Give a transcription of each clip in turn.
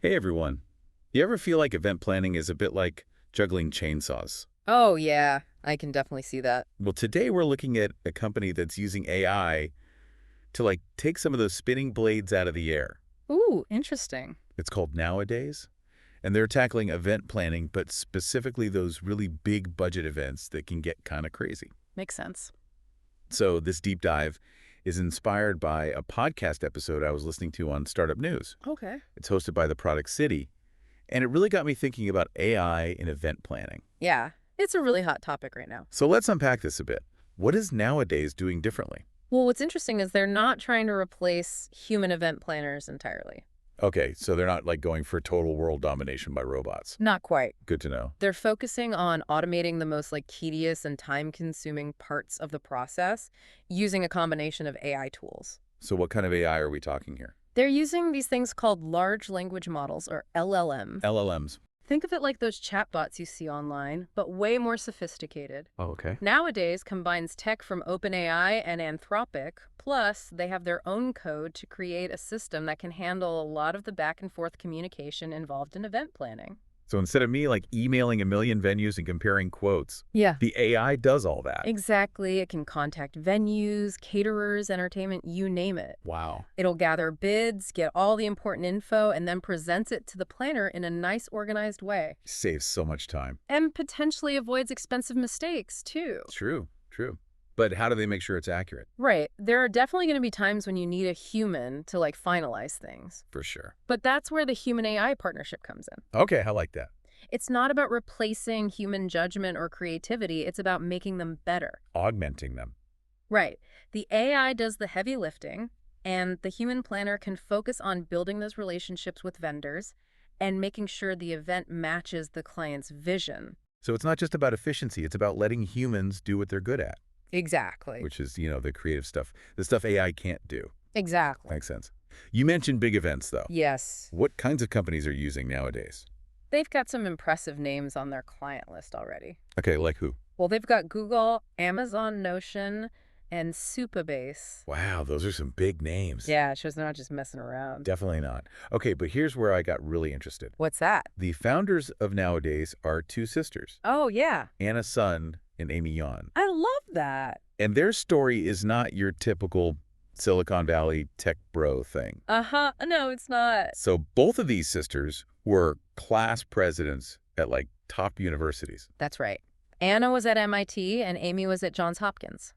Hey everyone. You ever feel like event planning is a bit like juggling chainsaws? Oh, yeah, I can definitely see that. Well, today we're looking at a company that's using AI to take some of those spinning blades out of the air. Ooh, interesting. It's called Nowadays, and they're tackling event planning, but specifically those really big budget events that can get kind of crazy. Makes sense. So this deep dive is inspired by a podcast episode I was listening to on Startup News. Okay. It's hosted by the Product City, and it really got me thinking about AI in event planning. Yeah, it's a really hot topic right now. So let's unpack this a bit. What is Nowadays doing differently? Well, what's interesting is they're not trying to replace human event planners entirely. Okay, so they're not going for total world domination by robots. Not quite. Good to know. They're focusing on automating the most tedious and time-consuming parts of the process using a combination of AI tools. So what kind of AI are we talking here? They're using these things called large language models, or LLMs. LLMs. Think of it like those chatbots you see online, but way more sophisticated. Oh, okay. Nowadays combines tech from OpenAI and Anthropic, plus they have their own code to create a system that can handle a lot of the back and forth communication involved in event planning. So instead of me emailing a million venues and comparing quotes, Yeah. the AI does all that. Exactly. It can contact venues, caterers, entertainment, you name it. Wow. It'll gather bids, get all the important info, and then presents it to the planner in a nice, organized way. Saves so much time. And potentially avoids expensive mistakes, too. True, true. But how do they make sure it's accurate? Right. There are definitely going to be times when you need a human to finalize things. For sure. But that's where the human AI partnership comes in. Okay, I like that. It's not about replacing human judgment or creativity. It's about making them better. Augmenting them. Right. The AI does the heavy lifting, and the human planner can focus on building those relationships with vendors and making sure the event matches the client's vision. So it's not just about efficiency, it's about letting humans do what they're good at. Exactly. Which is, the creative stuff, the stuff AI can't do. Exactly. Makes sense. You mentioned big events, though. Yes. What kinds of companies are using Nowadays? They've got some impressive names on their client list already. Okay, like who? Well, they've got Google, Amazon Notion, and Supabase. Wow, those are some big names. Yeah, it shows they're not just messing around. Definitely not. Okay, but here's where I got really interested. What's that? The founders of Nowadays are two sisters, Oh, yeah. Anna Sun and Amy Yan. I love that. And their story is not your typical Silicon Valley tech bro thing. Uh-huh. No, it's not. So both of these sisters were class presidents at top universities. That's right. Anna was at MIT and Amy was at Johns Hopkins.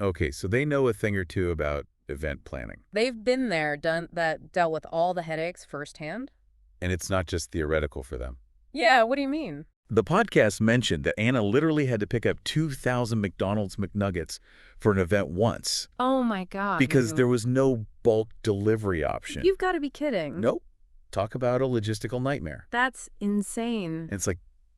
Okay, so they know a thing or two about event planning. They've been there, dealt with all the headaches firsthand. And it's not just theoretical for them. Yeah, what do you mean? The podcast mentioned that Anna literally had to pick up 2,000 McDonald's McNuggets for an event once Oh my God. because there was no bulk delivery option. You've got to be kidding. Nope. Talk about a logistical nightmare. That's insane. And it's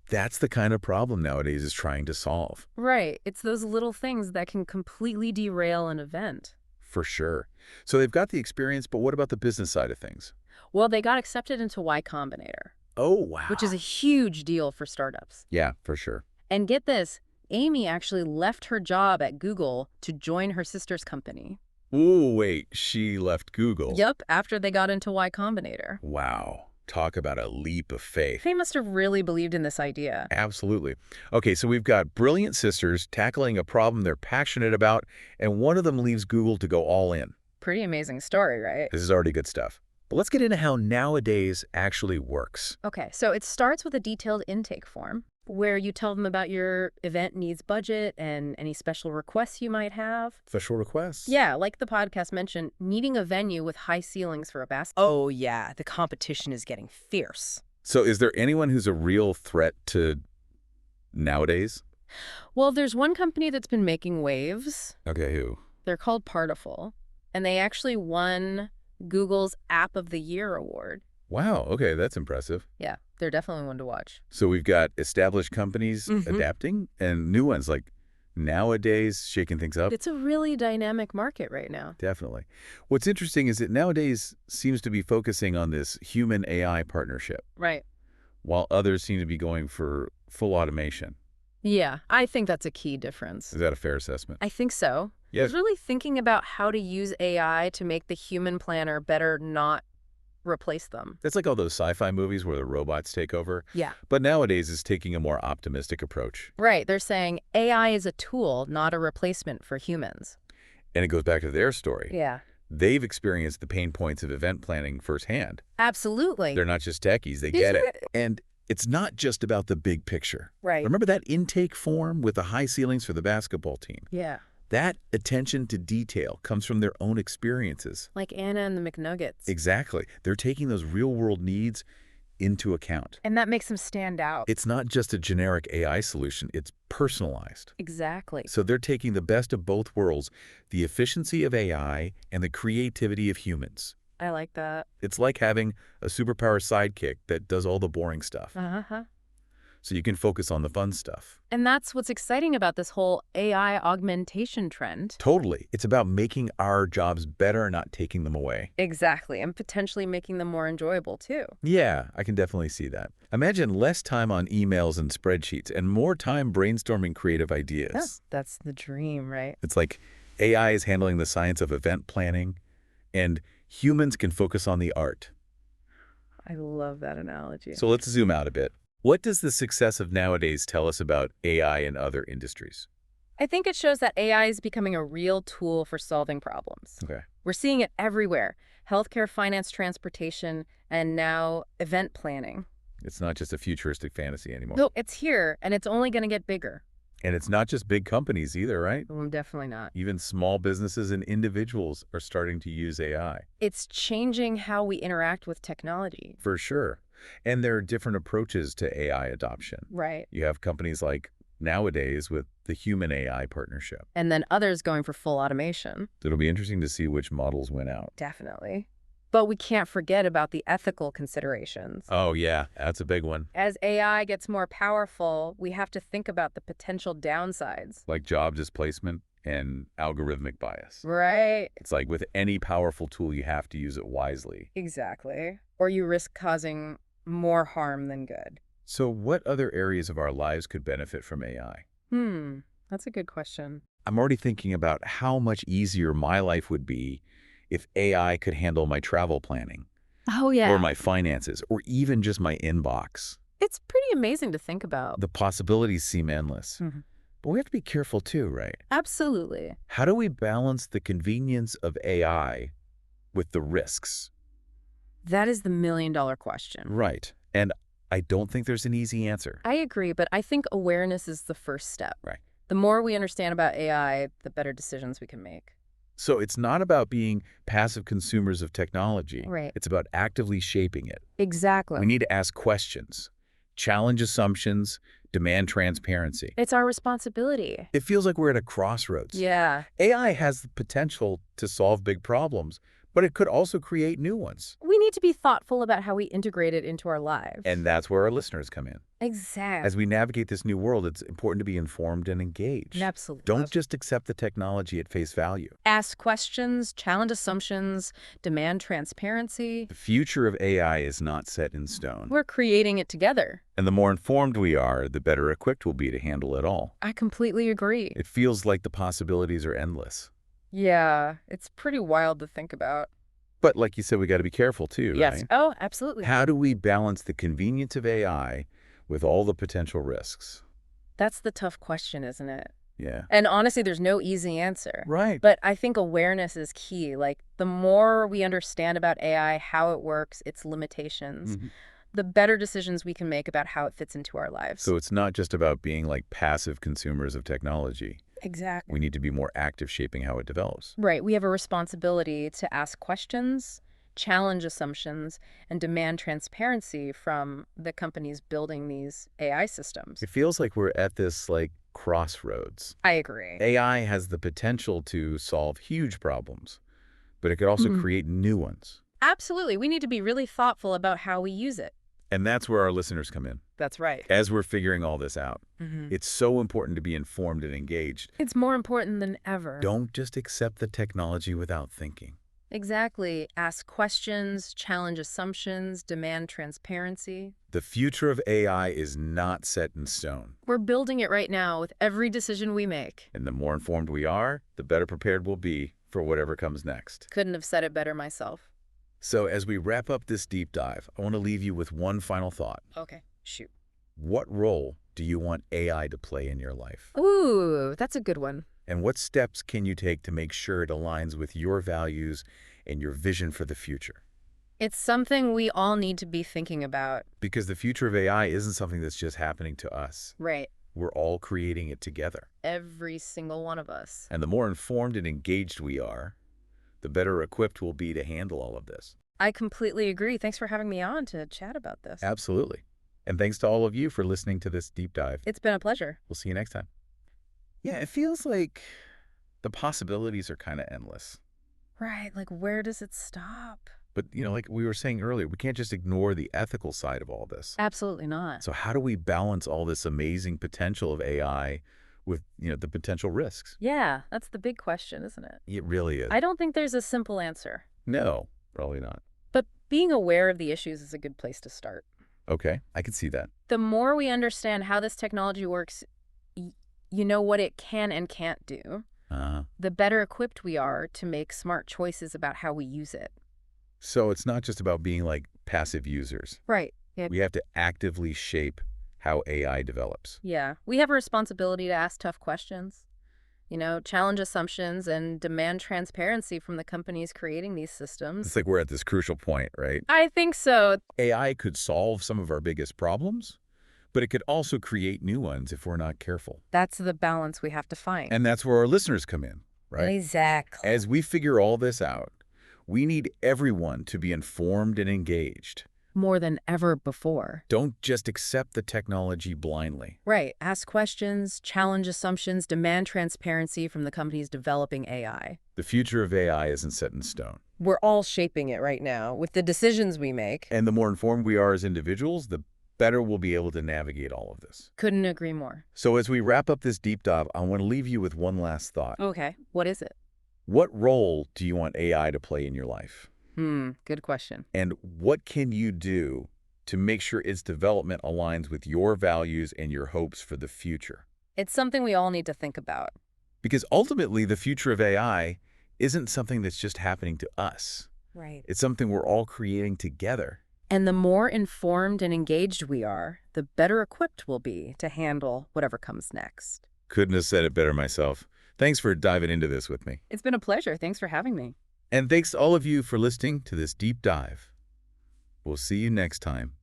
that's the kind of problem Nowadays is trying to solve. Right. It's those little things that can completely derail an event. For sure. So they've got the experience, but what about the business side of things? Well, they got accepted into Y Combinator, Oh, wow. which is a huge deal for startups. Yeah, for sure. And get this, Amy actually left her job at Google to join her sister's company. Ooh, wait, she left Google. Yep, after they got into Y Combinator. Wow. Talk about a leap of faith. They must have really believed in this idea. Absolutely. Okay, so we've got brilliant sisters tackling a problem they're passionate about, and one of them leaves Google to go all in. Pretty amazing story, right? This is already good stuff. But let's get into how Nowadays actually works. Okay, so it starts with a detailed intake form where you tell them about your event needs budget and any special requests you might have. Special requests? Yeah, like the podcast mentioned, needing a venue with high ceilings for a basketball. Oh, yeah, the competition is getting fierce. So is there anyone who's a real threat to Nowadays? Well, there's one company that's been making waves. Okay, who? They're called Partiful, and they actually won Google's App of the Year award. Wow, okay, that's impressive. Yeah, they're definitely one to watch. So we've got established companies Mhm. adapting and new ones like Nowadays shaking things up. It's a really dynamic market right now. Definitely. What's interesting is that Nowadays seems to be focusing on this human-AI partnership, Right. while others seem to be going for full automation. Yeah, I think that's a key difference. Is that a fair assessment? I think so. Yes. It's really thinking about how to use AI to make the human planner better, not replace them. That's like all those sci-fi movies where the robots take over. Yeah. But nowadays is taking a more optimistic approach. Right. They're saying AI is a tool, not a replacement for humans. And it goes back to their story. Yeah. They've experienced the pain points of event planning firsthand. Absolutely. They're not just techies, they get it. And it's not just about the big picture. Right. Remember that intake form with the high ceilings for the basketball team? Yeah. That attention to detail comes from their own experiences. Like Anna and the McNuggets. Exactly. They're taking those real-world needs into account. And that makes them stand out. It's not just a generic AI solution, it's personalized. Exactly. So they're taking the best of both worlds, the efficiency of AI and the creativity of humans. I like that. It's like having a superpower sidekick that does all the boring stuff. Uh-huh. So you can focus on the fun stuff. And that's what's exciting about this whole AI augmentation trend. Totally. It's about making our jobs better, not taking them away. Exactly. And potentially making them more enjoyable, too. Yeah, I can definitely see that. Imagine less time on emails and spreadsheets and more time brainstorming creative ideas. Yeah, that's the dream, right? It's like AI is handling the science of event planning, and humans can focus on the art. I love that analogy. So let's zoom out a bit. What does the success of nowadays tell us about AI in other industries? I think it shows that AI is becoming a real tool for solving problems. Okay. We're seeing it everywhere. Healthcare, finance, transportation, and now event planning. It's not just a futuristic fantasy anymore. No, it's here, and it's only going to get bigger. And it's not just big companies either, right? Definitely not. Even small businesses and individuals are starting to use AI. It's changing how we interact with technology. For sure. And there are different approaches to AI adoption. Right. You have companies like nowadays with the human-AI partnership. And then others going for full automation. It'll be interesting to see which models win out. Definitely. But we can't forget about the ethical considerations. Oh, yeah, that's a big one. As AI gets more powerful, we have to think about the potential downsides. Like job displacement and algorithmic bias. Right. It's like with any powerful tool, you have to use it wisely. Exactly. Or you risk causing more harm than good. So what other areas of our lives could benefit from AI? That's a good question. I'm already thinking about how much easier my life would be if AI could handle my travel planning. Oh, yeah. Or my finances, or even just my inbox. It's pretty amazing to think about. The possibilities seem endless. But we have to be careful too, right? Absolutely. How do we balance the convenience of AI with the risks? That is the million-dollar question. Right. And I don't think there's an easy answer. I agree, but I think awareness is the first step. Right. The more we understand about AI, the better decisions we can make. So it's not about being passive consumers of technology. Right. It's about actively shaping it. Exactly. We need to ask questions, challenge assumptions, demand transparency. It's our responsibility. It feels like we're at a crossroads. Yeah. AI has the potential to solve big problems, but it could also create new ones. We need to be thoughtful about how we integrate it into our lives. And that's where our listeners come in. Exactly. As we navigate this new world, it's important to be informed and engaged. Absolutely. Don't just accept the technology at face value. Ask questions, challenge assumptions, demand transparency. The future of AI is not set in stone. We're creating it together. And the more informed we are, the better equipped we'll be to handle it all. I completely agree. It feels like the possibilities are endless. Yeah, it's pretty wild to think about. But like you said, we got to be careful too, Yes. right? Oh, absolutely. How do we balance the convenience of AI with all the potential risks? That's the tough question, isn't it? Yeah. And honestly, there's no easy answer. Right. But I think awareness is key. Like, the more we understand about AI, how it works, its limitations, the better decisions we can make about how it fits into our lives. So it's not just about being like passive consumers of technology. Exactly. We need to be more active shaping how it develops. Right. We have a responsibility to ask questions, challenge assumptions, and demand transparency from the companies building these AI systems. It feels like we're at this like crossroads. I agree. AI has the potential to solve huge problems, but it could also create new ones. Absolutely. We need to be really thoughtful about how we use it. And that's where our listeners come in. That's right. As we're figuring all this out, it's so important to be informed and engaged. It's more important than ever. Don't just accept the technology without thinking. Exactly. Ask questions, challenge assumptions, demand transparency. The future of AI is not set in stone. We're building it right now with every decision we make. And the more informed we are, the better prepared we'll be for whatever comes next. Couldn't have said it better myself. So as we wrap up this deep dive, I want to leave you with one final thought. Okay, shoot. What role do you want AI to play in your life? Ooh, that's a good one. And what steps can you take to make sure it aligns with your values and your vision for the future? It's something we all need to be thinking about. Because the future of AI isn't something that's just happening to us. Right. We're all creating it together. Every single one of us. And the more informed and engaged we are, the better equipped we'll be to handle all of this. I completely agree. Thanks for having me on to chat about this. Absolutely. And thanks to all of you for listening to this deep dive. It's been a pleasure. We'll see you next time. Yeah, it feels like the possibilities are kind of endless. Right, like where does it stop? But, like we were saying earlier, we can't just ignore the ethical side of all this. Absolutely not. So how do we balance all this amazing potential of AI with, the potential risks? Yeah, that's the big question, isn't it? It really is. I don't think there's a simple answer. No, probably not. But being aware of the issues is a good place to start. Okay, I can see that. The more we understand how this technology works, you know what it can and can't do, the better equipped we are to make smart choices about how we use it. So it's not just about being like passive users. Right. Yeah. We have to actively shape how AI develops. Yeah. We have a responsibility to ask tough questions, challenge assumptions and demand transparency from the companies creating these systems. It's like we're at this crucial point, right? I think so. AI could solve some of our biggest problems, but it could also create new ones if we're not careful. That's the balance we have to find. And that's where our listeners come in, right? Exactly. As we figure all this out, we need everyone to be informed and engaged. More than ever before. Don't just accept the technology blindly. Right. Ask questions, challenge assumptions, demand transparency from the companies developing AI. The future of AI isn't set in stone. We're all shaping it right now with the decisions we make. And the more informed we are as individuals, the better we'll be able to navigate all of this. Couldn't agree more. So as we wrap up this deep dive, I want to leave you with one last thought. Okay. What is it? What role do you want AI to play in your life? Good question. And what can you do to make sure its development aligns with your values and your hopes for the future? It's something we all need to think about. Because ultimately, the future of AI isn't something that's just happening to us. Right. It's something we're all creating together. And the more informed and engaged we are, the better equipped we'll be to handle whatever comes next. Couldn't have said it better myself. Thanks for diving into this with me. It's been a pleasure. Thanks for having me. And thanks to all of you for listening to this deep dive. We'll see you next time.